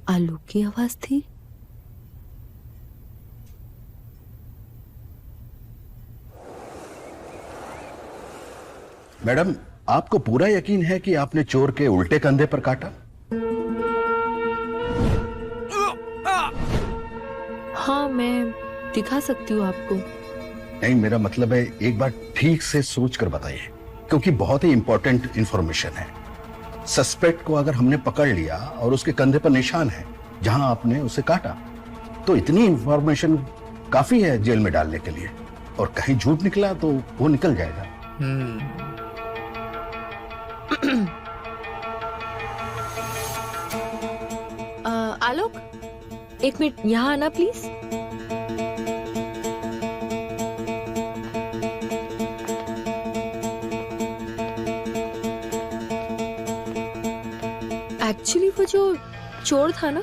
आलू की आवाज थी। मैडम, आपको पूरा यकीन है कि आपने चोर के उल्टे कंधे पर काटा? हाँ, मैं दिखा सकती हूँ आपको। नहीं, मेरा मतलब है एक बार ठीक से सोच कर बताइए, क्योंकि बहुत ही इंपॉर्टेंट इंफॉर्मेशन है। सस्पेक्ट को अगर हमने पकड़ लिया और उसके कंधे पर निशान है जहां आपने उसे काटा, तो इतनी इंफॉर्मेशन काफी है जेल में डालने के लिए। और कहीं झूठ निकला तो वो निकल जाएगा। आलोक, एक मिनट यहाँ आना प्लीज। एक्चुअली वो जो चोर था ना,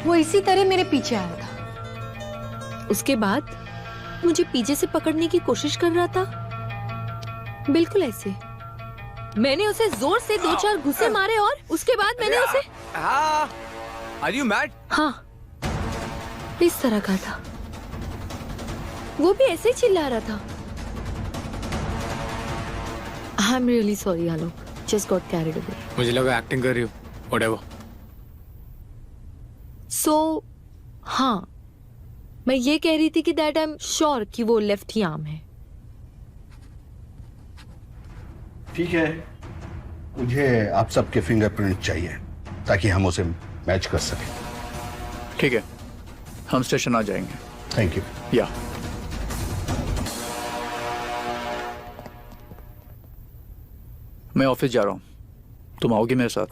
वो इसी तरह मेरे पीछे आया था। उसके बाद मुझे पीछे से पकड़ने की कोशिश कर रहा था, बिल्कुल ऐसे। मैंने उसे जोर से 2-4 घुसे मारे और उसके बाद मैंने उसे Are you mad? हाँ, इस तरह का था। वो भी ऐसे ही चिल्ला रहा था। I'm really sorry, Alok. Just got carried away. मुझे लगा एक्टिंग कर रही हो। Whatever. So, हाँ, मैं ये कह रही थी कि that I'm sure कि वो लेफ्ट ही आर्म है। ठीक है, मुझे आप सबके फिंगरप्रिंट चाहिए ताकि हम उसे मैच कर सकें। ठीक है, हम स्टेशन आ जाएंगे। Thank you. या मैं ऑफिस जा रहा हूँ, तुम आओगी मेरे साथ?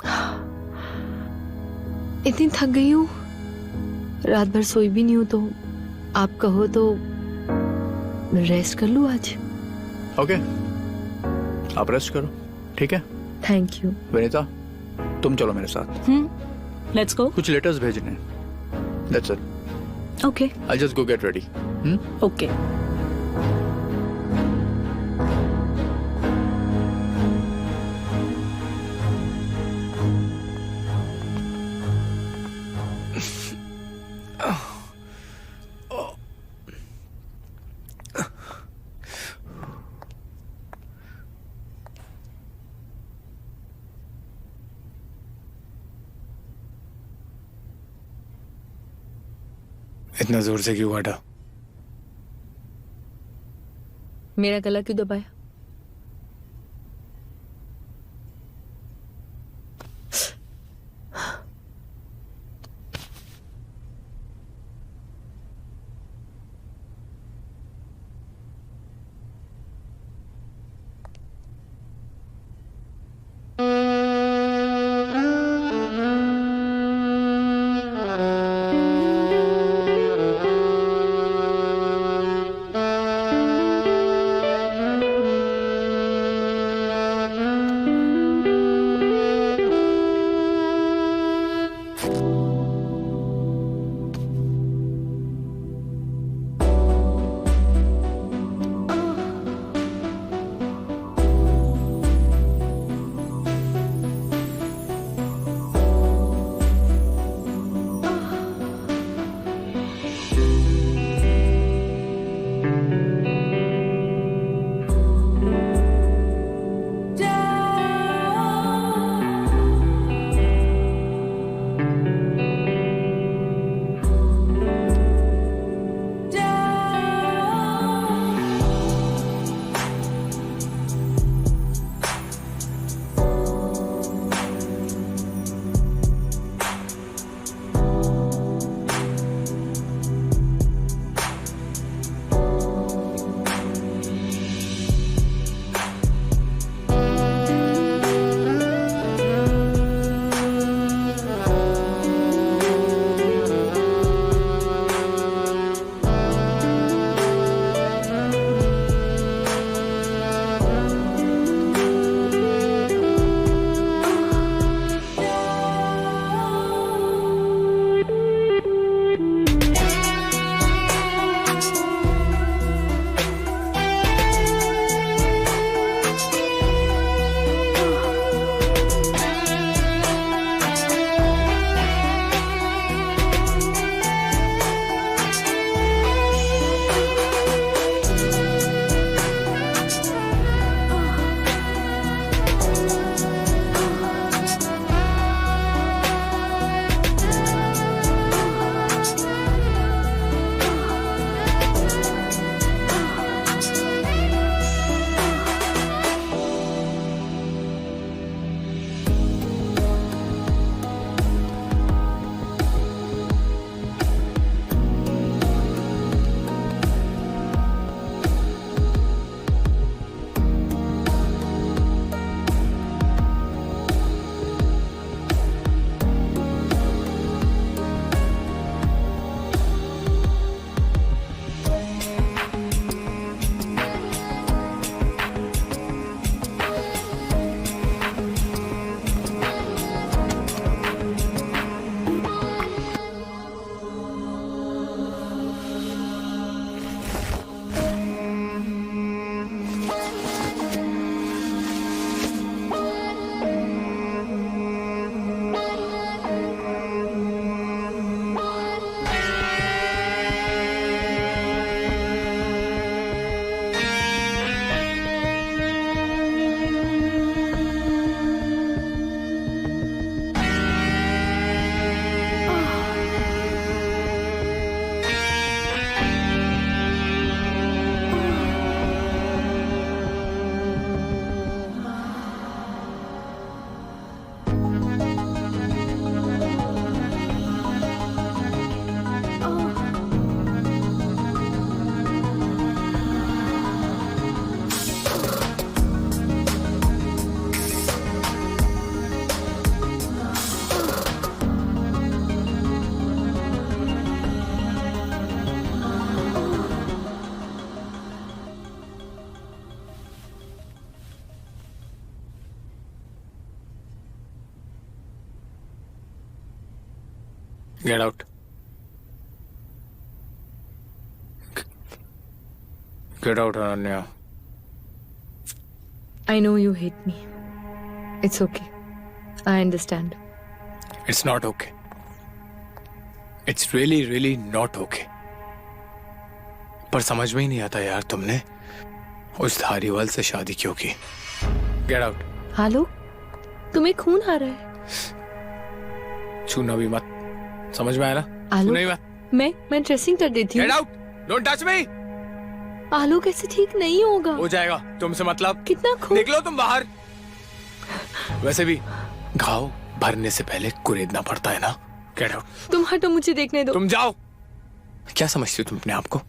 इतनी थक गई हूँ, रात भर सोई भी नहीं हूँ, तो आप कहो तो रेस्ट कर लूँ आज। ओके, आप रेस्ट करो, ठीक है? Thank you. विनीता, तुम चलो मेरे साथ। Let's go. कुछ लेटर्स भेजने। That's it. Okay I just go get ready. Okay. इतना जोर से क्यों काटा? मेरा गला क्यों दबाया? Gate out. Get out Ananya. I know you hate me. It's okay. I understand. It's not okay. It's really, really not okay. पर समझ में ही नहीं आता यार, तुमने उस धारीवाल से शादी क्यों की? Get out. हालो, तुम्हें खून आ रहा है। छूना भी मत, समझ में आया ना? आलोक, छूना ही मत। मैं ड्रेसिंग कर देती हूँ। Get out. Don't touch me. आलोक ऐसे ठीक नहीं होगा। हो जाएगा, तुमसे मतलब। कितना खून। निकलो तुम बाहर। वैसे भी घाव भरने से पहले कुरेदना पड़ता है ना। Get out. तुम हटो, मुझे देखने दो। तुम जाओ। क्या समझती हो तुम अपने आप को?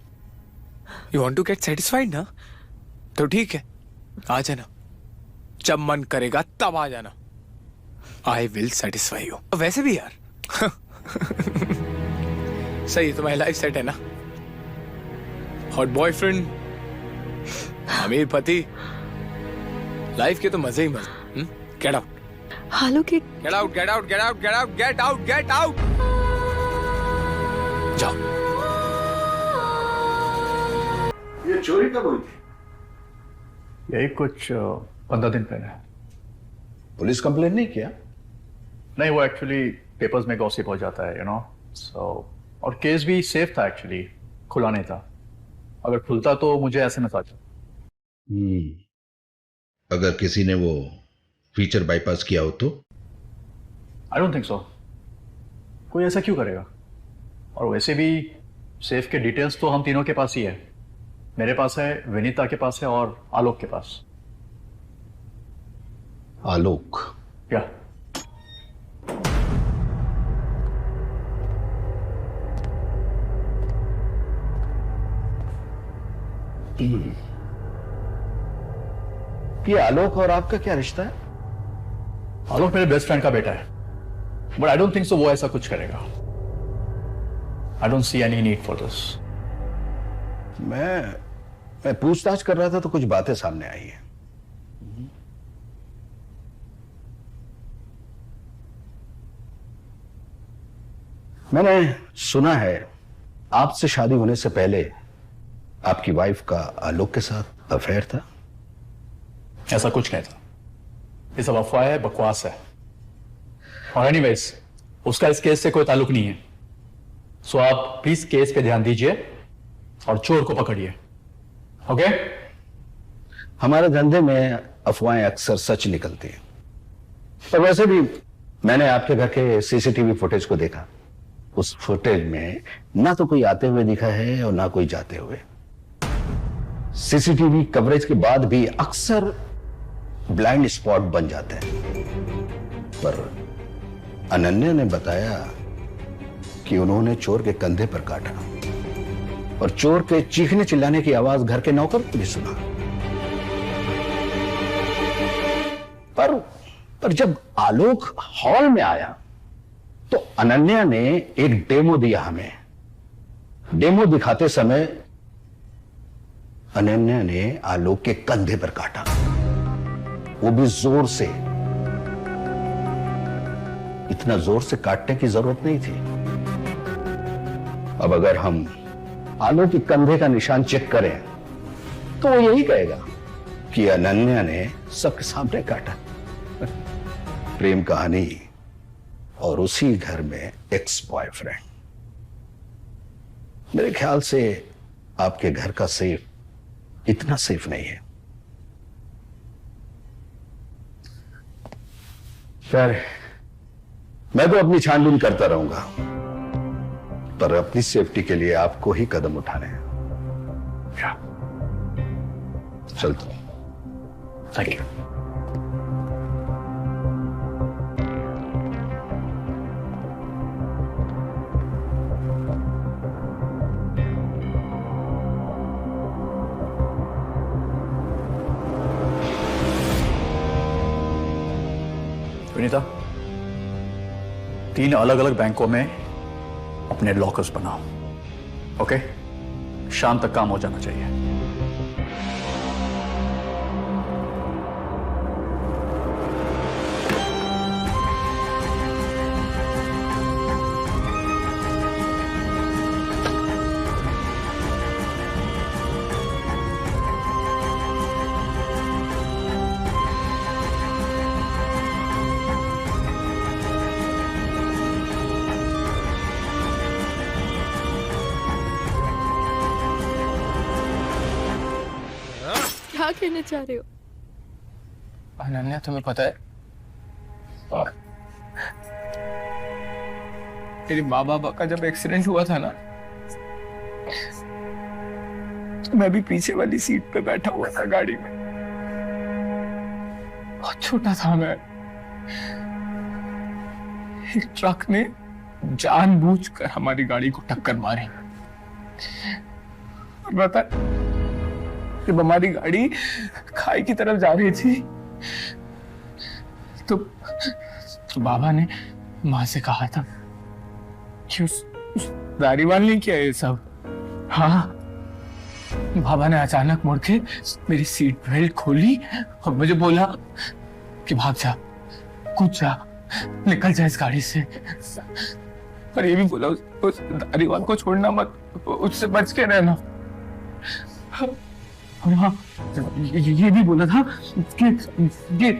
You want to get satisfied ना? तो ठीक है, आ जाना। जब मन करेगा तब आ जाना। I will satisfy you. वैसे भी यार सही, तुम्हारी लाइफ सेट है ना? हॉट बॉयफ्रेंड, अमीर पति, लाइफ के तो मजे ही मजे। Gate out. हालो के get out, get out, get out, get out, get out, get out. जाओ। ये चोरी कब हुई थी? यही कुछ 15 दिन पहले। पुलिस कंप्लेन नहीं किया? नहीं, वो एक्चुअली पेपर्स में गॉसिप हो जाता है, यू नो। सो और केस भी सेफ था एक्चुअली, खुला नहीं था। अगर खुलता तो मुझे एसएमएस आ जाता। अगर किसी ने वो फीचर बाईपास किया हो तो? I don't think so. कोई ऐसा क्यों करेगा? और वैसे भी सेफ के डिटेल्स तो हम तीनों के पास ही है। मेरे पास है, विनीता के पास है और आलोक के पास। आलोक? क्या? ये आलोक और आपका क्या रिश्ता है? आलोक मेरे बेस्ट फ्रेंड का बेटा है, but I don't think so वो ऐसा कुछ करेगा। I don't see any need for this. मैं पूछताछ कर रहा था तो कुछ बातें सामने आई हैं। मैंने सुना है आपसे शादी होने से पहले आपकी वाइफ का आलोक के साथ अफेयर था। ऐसा कुछ नहीं था, ये सब अफवाह है, बकवास है। और एनीवेज उसका इस केस से कोई ताल्लुक नहीं है। सो आप प्लीज केस पे ध्यान दीजिए और चोर को पकड़िए, ओके? हमारे धंधे में अफवाहें अक्सर सच निकलती हैं। पर वैसे भी मैंने आपके घर के सीसीटीवी फुटेज को देखा। उस फुटेज में ना तो कोई आते हुए दिखा है और ना कोई जाते हुए। सीसीटीवी कवरेज के बाद भी अक्सर ब्लाइंड स्पॉट बन जाते हैं। पर अनन्या ने बताया कि उन्होंने चोर के कंधे पर काटा और चोर के चीखने चिल्लाने की आवाज घर के नौकर को भी सुना। पर जब आलोक हॉल में आया तो अनन्या ने एक डेमो दिया हमें। डेमो दिखाते समय अनन्या ने आलोक के कंधे पर काटा, वो भी जोर से। इतना जोर से काटने की जरूरत नहीं थी। अब अगर हम आलोक के कंधे का निशान चेक करें तो वो यही कहेगा कि अनन्या ने सबके सामने काटा। प्रेम कहानी और उसी घर में एक्स बॉयफ्रेंड। मेरे ख्याल से आपके घर का सेफ इतना सेफ नहीं है। खैर, मैं तो अपनी छानबीन करता रहूंगा, पर अपनी सेफ्टी के लिए आपको ही कदम उठाने हैं। चलता हूं। Thank you. विनीता, 3 अलग अलग बैंकों में अपने लॉकर्स बनाओ, ओके? शाम तक काम हो जाना चाहिए। क्या कहना चाह रहे हो? अनन्या, तुम्हें पता है मेरी माँ बाबा का जब एक्सीडेंट हुआ था ना, तो मैं भी पीछे वाली सीट पे बैठा हुआ था गाड़ी में। बहुत छोटा था मैं। एक ट्रक ने जानबूझकर हमारी गाड़ी को टक्कर मारी। और बता, जब हमारी गाड़ी खाई की तरफ जा रही थी तो बाबा ने माँ से कहा था कि उस दारीवाल ने किया ये सब। हाँ, बाबा ने अचानक मुड़ के मेरी सीट बेल्ट खोली और मुझे बोला कि भाग जा, कूद जा, निकल जा इस गाड़ी से। और ये भी बोला उस दारीवाल को छोड़ना मत, उससे बच के रहना। और हाँ, ये भी बोला था कि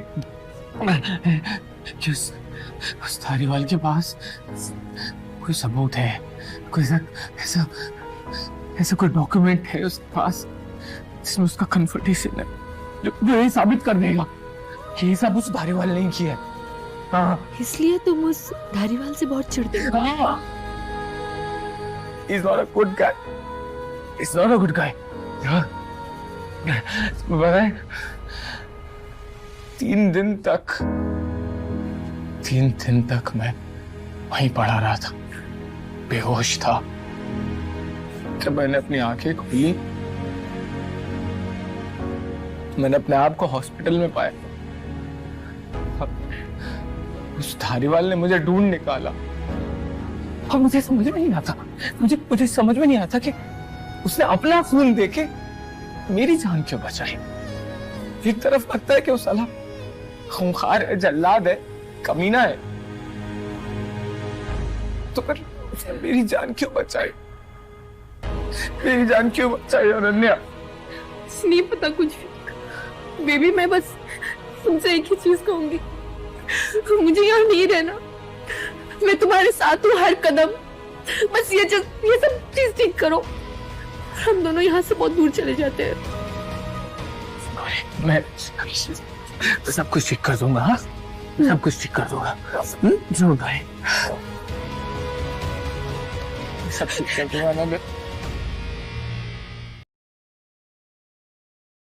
उस धारीवाल के पास कोई सबूत है, कोई ऐसा कोई डॉक्यूमेंट है उसके पास जिसमें उसका कन्फर्टेशन है, जो ये साबित कर देगा कि ये सब उस धारीवाल ने किया है। हाँ, इसलिए तुम उस धारीवाल से बहुत चिढ़ते हो? He's not a good guy. He's not a good guy. पता है, 3 दिन तक मैं वहीं पड़ा रहा था, बेहोश था। जब मैंने अपनी आंखें खोली, मैंने अपने आप को हॉस्पिटल में पाया। उस धारीवाल ने मुझे ढूंढ निकाला और मुझे समझ में नहीं आता, मुझे समझ में नहीं आता कि उसने अपना खून देके मेरी जान क्यों बचाई। एक तरफ लगता है कि वो साला खूंखार है, जल्लाद है, कमीना है, तो फिर उसने मेरी जान क्यों बचाई? मेरी जान क्यों बचाई अनन्या? नहीं पता कुछ भी। बेबी, मैं बस तुमसे एक ही चीज कहूंगी, मुझे यहाँ नहीं रहना। मैं तुम्हारे साथ हूँ हर कदम। बस ये सब चीज ठीक करो, हम दोनों यहाँ से बहुत दूर चले जाते हैं। मैं सब कुछ ठीक कर दूंगा। हाँ, सब कुछ ठीक कर दूंगा। जरूर भाई, सब ठीक कर दूंगा ना।